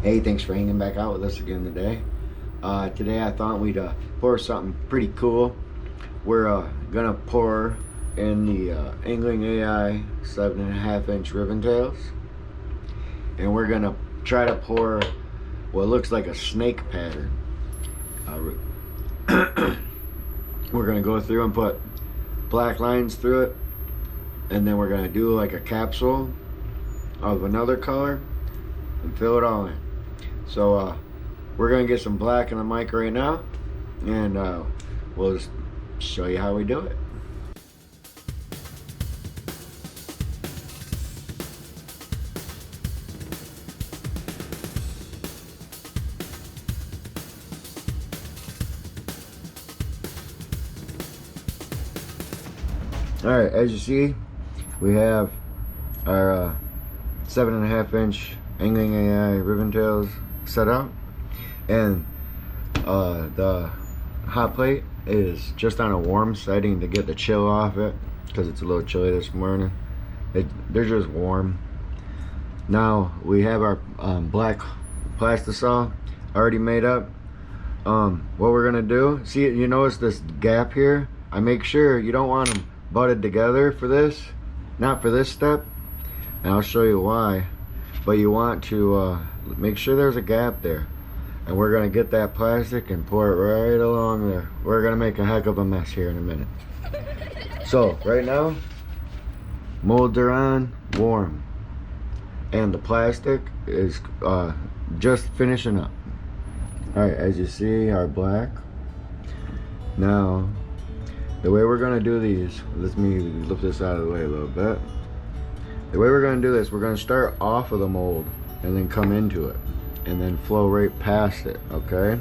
Hey, thanks for hanging back out with us again today. Today I thought we'd pour something pretty cool. We're gonna pour in the Angling AI 7.5-inch ribbon tails, and we're gonna try to pour what looks like a snake pattern. We're gonna go through and put black lines through it, and then we're gonna do like a capsule of another color and fill it all in. So we're gonna get some black in the mic right now, and we'll just show you how we do it. All right, as you see, we have our 7.5-inch Angling AI ribbon tails set up, and the hot plate is just on a warm setting to get the chill off it, because it's a little chilly this morning. They're just warm. Now we have our black plastisol already made up. What we're gonna do, see, you notice this gap here? I make sure you don't want them butted together for this, not for this step, and I'll show you why. But you want to make sure there's a gap there, and we're gonna get that plastic and pour it right along there. We're gonna make a heck of a mess here in a minute. So right now, molds are on, warm, and the plastic is just finishing up. All right, as you see, our black. Now the way we're gonna do these, let me lift this out of the way a little bit. The way we're gonna do this, we're gonna start off of the mold and then come into it and then flow right past it, okay?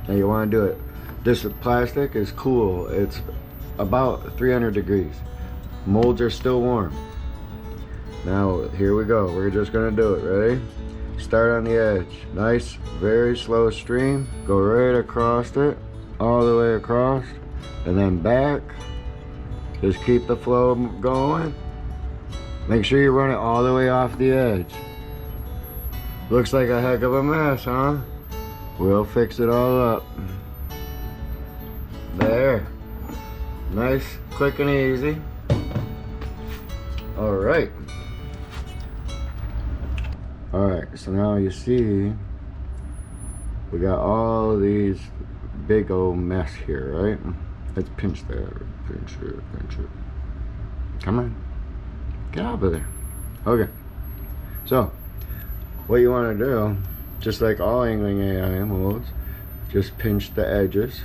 Now you wanna do it, this plastic is cool. It's about 300 degrees. Molds are still warm. Now, here we go. We're just gonna do it, ready? Start on the edge. Nice, very slow stream. Go right across it, all the way across, and then back. Just keep the flow going. Make sure you run it all the way off the edge. Looks like a heck of a mess, huh? We'll fix it all up. There. Nice, quick and easy. All right. All right, so now you see we got all these big old mess here, right? Let's pinch that, pinch it, pinch it. Come on. Get out of there. Okay, so what you want to do, just like all Angling AI molds, just pinch the edges.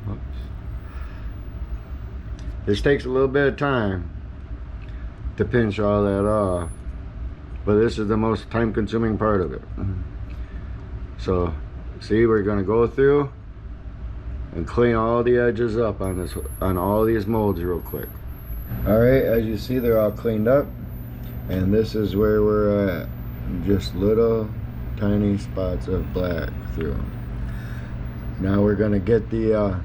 Oops. This takes a little bit of time to pinch all that off, but this is the most time-consuming part of it. So see, we're going to go through and clean all the edges up on this, on all these molds real quick. All right, as you see, they're all cleaned up, and this is where we're at. Just little tiny spots of black through them. Now we're gonna get the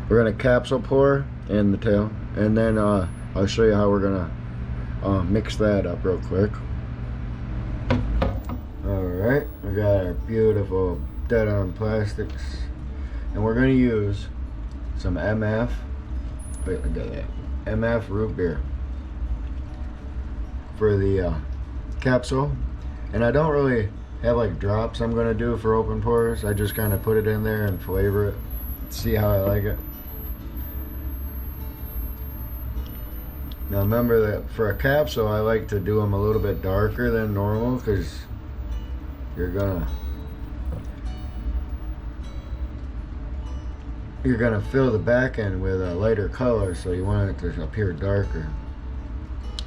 we're gonna capsule pour in the tail, and then I'll show you how we're gonna mix that up real quick. All right, we got our beautiful deadonplastix. And we're going to use some MF, wait, look at that, MF root beer for the capsule. And I don't really have like drops I'm going to do for open pours. I just kind of put it in there and flavor it, see how I like it. Now remember that for a capsule, I like to do them a little bit darker than normal, because you're gonna fill the back end with a lighter color, so you want it to appear darker.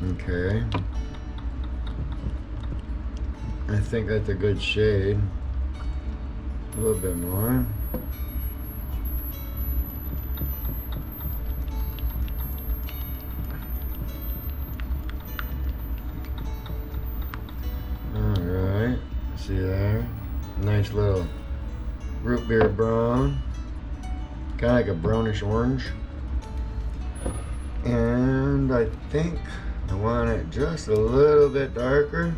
Okay, I think that's a good shade. A little bit more. Alright, see there? Nice little root beer brown. Kind of like a brownish orange. And I think I want it just a little bit darker.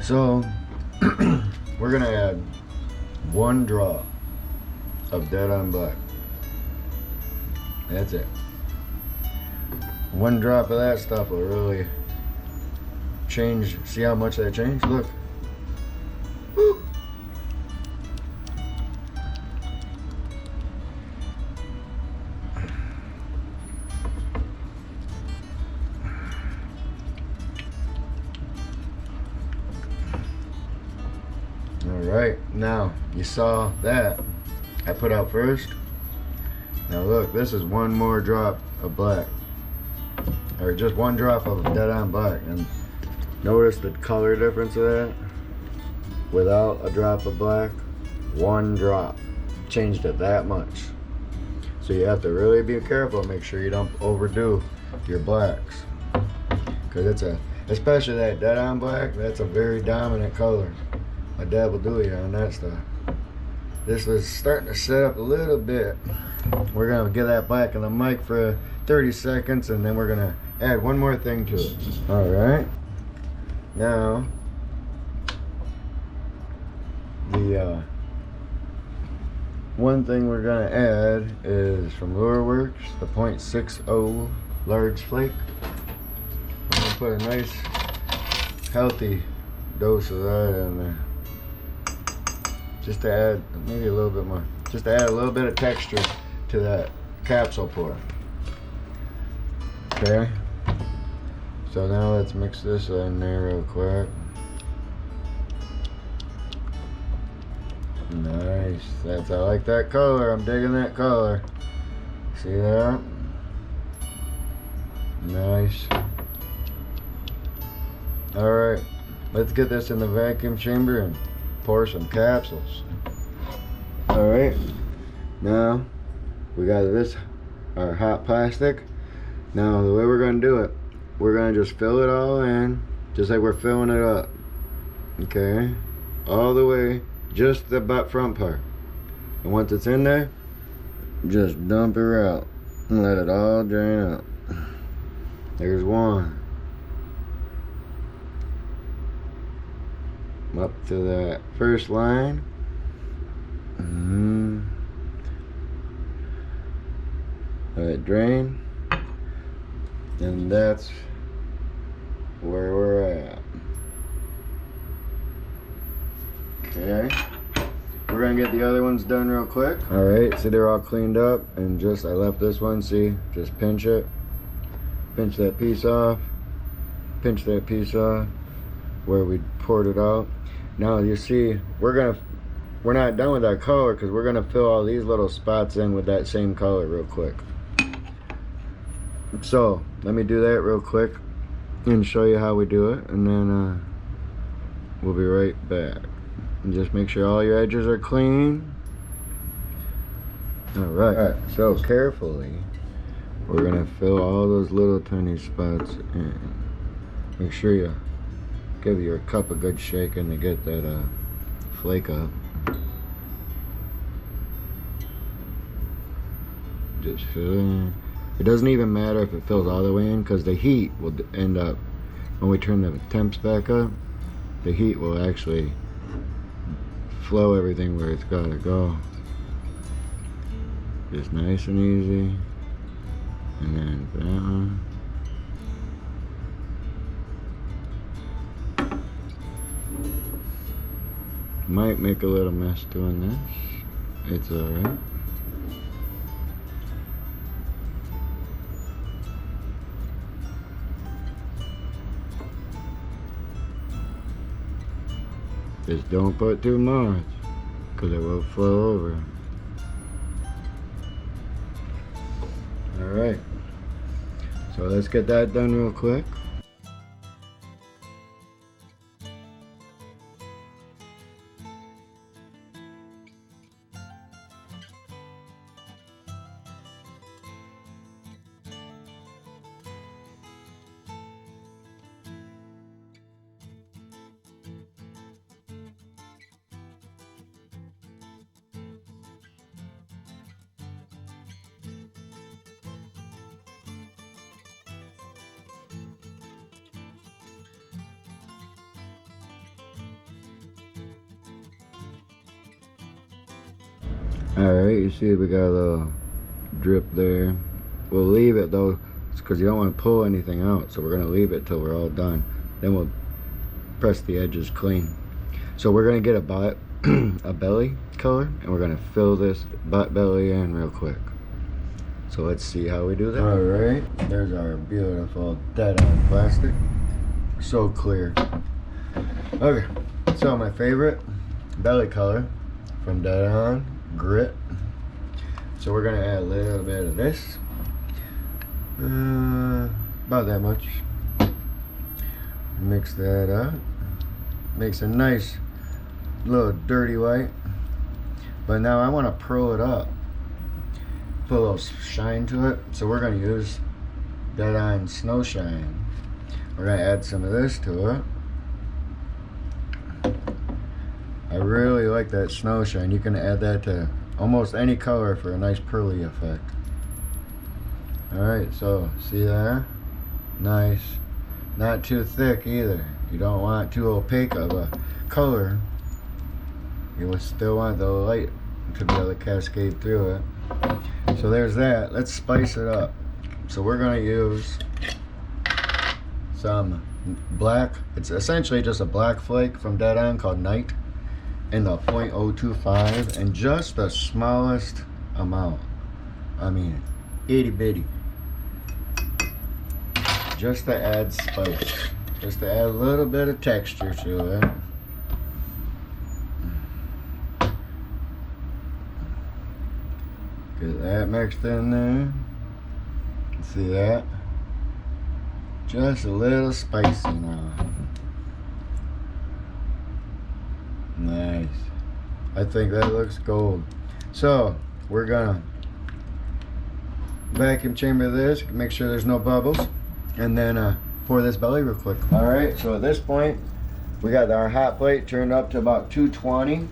So we're gonna add 1 drop of Dead on Black. That's it. 1 drop of that stuff will really change. See how much that changed? Look. Woo. Alright, now you saw that I put out first. Now look, this is 1 more drop of black. Or just 1 drop of Dead on Black. And notice the color difference of that. Without a drop of black, 1 drop changed it that much. So you have to really be careful, make sure you don't overdo your blacks. Cause it's especially that Dead on Black, that's a very dominant color. My dad will do it on that stuff. This was starting to set up a little bit. We're gonna get that black in the mic for 30 seconds and then we're gonna add 1 more thing to it. All right. Now, the one thing we're gonna add is from Lureworks, the 0.60 large flake. I'm gonna put a nice, healthy dose of that in there. Just to add, maybe a little bit more. Just to add a little bit of texture to that capsule pour. Okay. So now let's mix this in there real quick. Nice. I like that color. I'm digging that color. See that? Nice. Alright. Let's get this in the vacuum chamber and pour some capsules. Alright. Now we got this, our hot plastic. Now the way we're gonna do it, we're gonna just fill it all in, just like we're filling it up. Okay? All the way, just the butt front part. And once it's in there, just dump her out and let it all drain out. There's 1. Up to that first line. Let it drain. And that's where we're at. Okay. We're gonna get the other ones done real quick. Alright, see they're all cleaned up and just I left this one, see, just pinch it. Pinch that piece off. Pinch that piece off where we poured it out. Now you see we're not done with that color because we're gonna fill all these little spots in with that same color real quick. So let me do that real quick and show you how we do it, and then we'll be right back. And just make sure all your edges are clean. Alright, so carefully we're gonna fill all those little tiny spots in. Make sure you give your cup a good shaking to get that flake up. Just fill it in. It doesn't even matter if it fills all the way in because the heat will end up, when we turn the temps back up, the heat will actually flow everything where it's gotta go. Just nice and easy. And then that one. Might make a little mess doing this. It's alright. Just don't put too much, because it will flow over. Alright. So let's get that done real quick. Alright, you see we got a little drip there. We'll leave it though, because you don't want to pull anything out, so we're going to leave it till we're all done. Then we'll press the edges clean. So we're going to get a belly color, and we're going to fill this butt belly in real quick. So let's see how we do that. Alright, there's our beautiful dead on plastic. So clear. Okay, so my favorite belly color from Dead On, Grit. So we're gonna add a little bit of this. About that much. Mix that up. Makes a nice little dirty white. But now I want to pro it up. Put a little shine to it. So we're going to use Dead On Snow Shine. We're going to add some of this to it. I really like that snow shine. You can add that to almost any color for a nice pearly effect. Alright, so see there? Nice. Not too thick either. You don't want too opaque of a color. You will still want the light to be able to cascade through it. So there's that. Let's spice it up. So we're going to use some black. It's essentially just a black flake from Dead On called Night in the 0.025 and just the smallest amount. I mean, itty bitty. Just to add spice. Just to add a little bit of texture to it. Get that mixed in there. See that? Just a little spicy now. Nice. I think that looks gold. So we're gonna vacuum chamber this, make sure there's no bubbles, and then pour this belly real quick. All right, so at this point we got our hot plate turned up to about 220,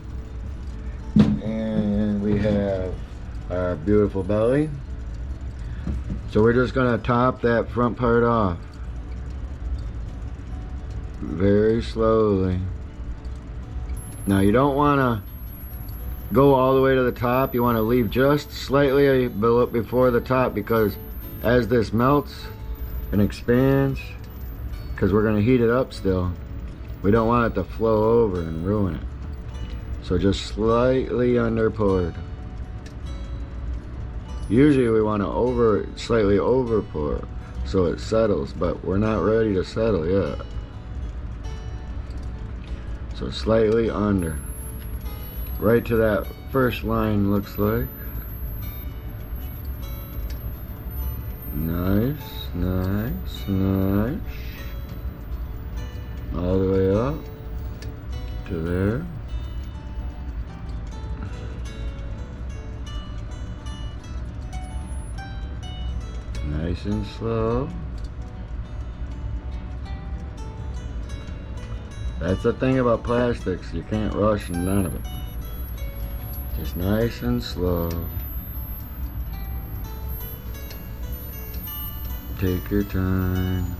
and we have our beautiful belly. So we're just gonna top that front part off very slowly. Now you don't want to go all the way to the top. You want to leave just slightly below before the top, because as this melts and expands, because we're going to heat it up still, we don't want it to flow over and ruin it. So just slightly under poured. Usually we want to slightly over pour so it settles, but we're not ready to settle yet. So slightly under. Right to that first line, looks like. Nice, nice, nice. All the way up to there. Nice and slow. That's the thing about plastics, you can't rush none of it. Just nice and slow. Take your time.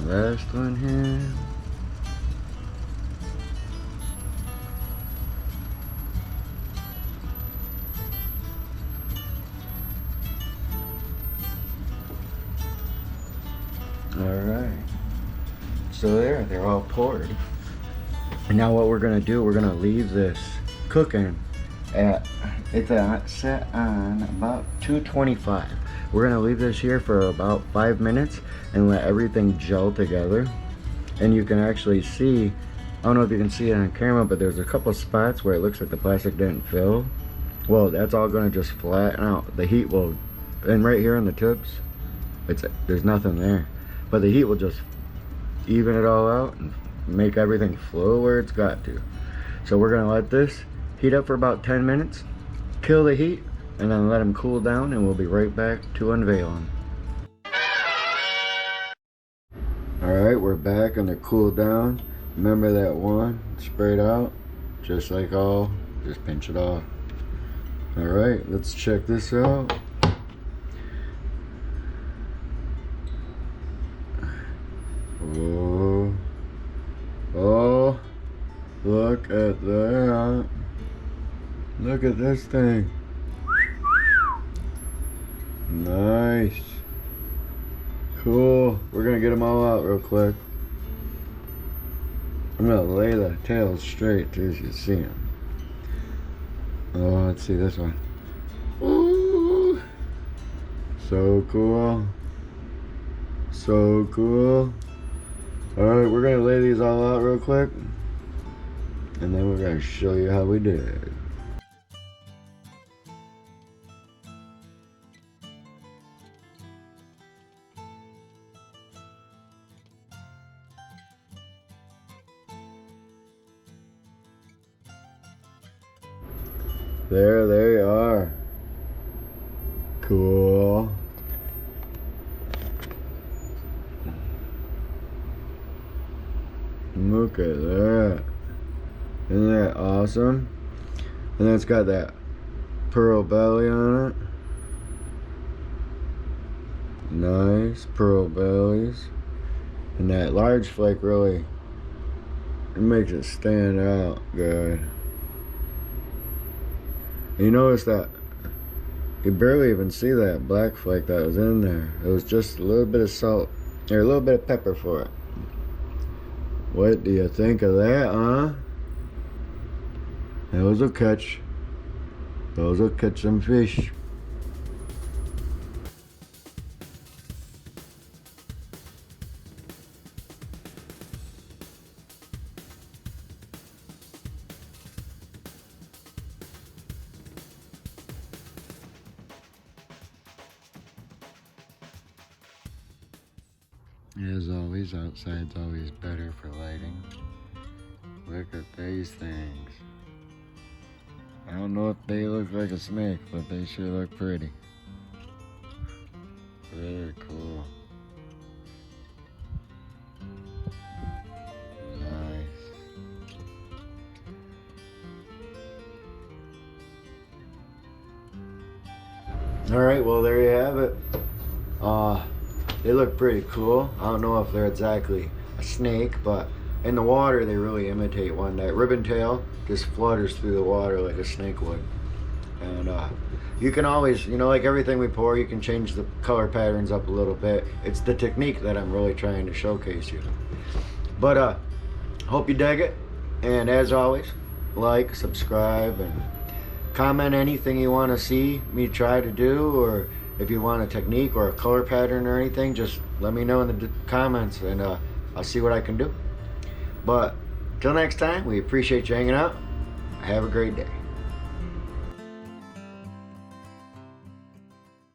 Last one here. Alright, so they're all poured. And now what we're gonna do, we're gonna leave this cooking at, it's set on about 225. We're gonna leave this here for about 5 minutes and let everything gel together. And you can actually see, I don't know if you can see it on camera, but there's a couple spots where it looks like the plastic didn't fill. Well, that's all gonna just flatten out. The heat will, and right here on the tips, there's nothing there. But the heat will just even it all out and make everything flow where it's got to. So we're gonna let this heat up for about 10 minutes, kill the heat, and then let them cool down, and we'll be right back to unveil them. Alright, we're back and they're cooled down. Remember that one sprayed out, just like all just pinch it off. All right, let's check this out. Oh, oh, look at that. Look at this thing. Nice. Cool. We're gonna get them all out real quick. I'm gonna lay the tails straight too, so you see them. Oh, let's see this one. Ooh. So cool. So cool. Alright, we're gonna lay these all out real quick. And then we're gonna show you how we did. There they are. Cool. Look at that. Isn't that awesome? And then it's got that pearl belly on it. Nice pearl bellies. And that large flake really, it makes it stand out good. And you notice that you barely even see that black flake that was in there. It was just a little bit of salt, or a little bit of pepper for it. What do you think of that, huh? Those will catch. Those will catch some fish. As always, outside's always better for lighting. Look at these things. I don't know if they look like a snake, but they sure look pretty. Very cool. Nice. Alright, well there you have it. They look pretty cool. I don't know if they're exactly a snake, but in the water they really imitate one. That ribbon tail just flutters through the water like a snake would. And you can always, you know, like everything we pour, you can change the color patterns up a little bit. It's the technique that I'm really trying to showcase you. But hope you dig it. And as always, like, subscribe, and comment anything you want to see me try to do, or if you want a technique or a color pattern or anything, just let me know in the comments, and I'll see what I can do. But till next time, we appreciate you hanging out. Have a great day.